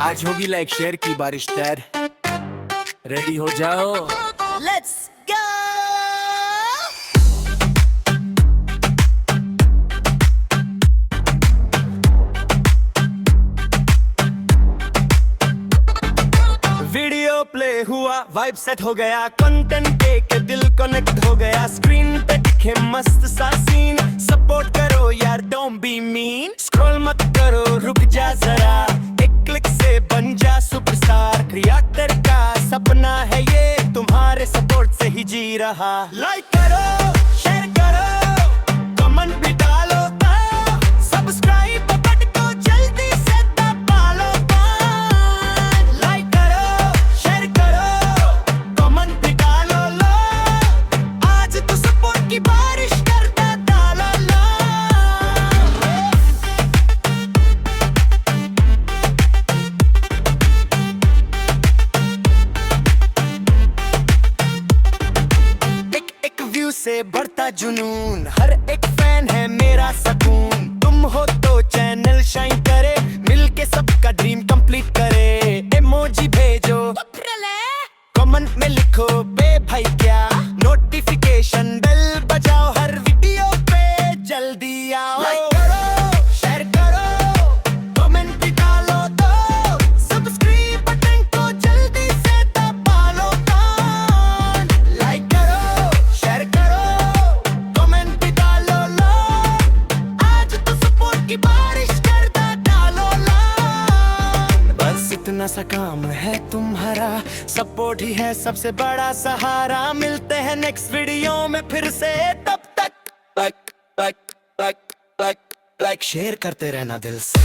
आज होगी like share की बारिश तैर, रेडी हो जाओ, लेट्स गो। वीडियो प्ले हुआ, वाइब सेट हो गया, कंटेंट के दिल कनेक्ट हो गया, स्क्रीन पे दिखे मस्त सा सीन, सपोर्ट करो यार डोंट बी मीन, स्क्रॉल मत करो रुक जा जरा, एक क्लिक से बन जा सुपरस्टार, क्रिएटर का सपना है ये, तुम्हारे सपोर्ट से ही जी रहा, लाइक करो शेयर करो कमेंट भी डालो, सब्सक्राइब बटन को जल्दी से दबा लो, लाइक करो शेयर करो कमेंट भी डालो, आज तो सपोर्ट की बारिश करता डालो, एक व्यू से बढ़ता जुनून, हर एक फैन है मेरा सकून, तुम हो तो चैनल शाइन करे, मिलके सबका ड्रीम कंप्लीट करे, इमोजी भेजो कमेंट में लिखो बे भाई क्या, नोटिफिकेशन बेल बजाओ, हर वीडियो पे जल्दी आओ, लाइक करो शेयर करो कमेंट भी डालो, तो सब्सक्राइब बटन को जल्दी से दबा लो, लाइक करो शेयर करो कमेंट भी डालो, आज तो सपोर्ट की बारिश करता डालो, बस इतना सा काम है तुम्हारा, सपोर्ट ही है सबसे बड़ा सहारा, मिलते हैं नेक्स्ट वीडियो में फिर से, तब तक लाइक शेयर करते रहना दिल से।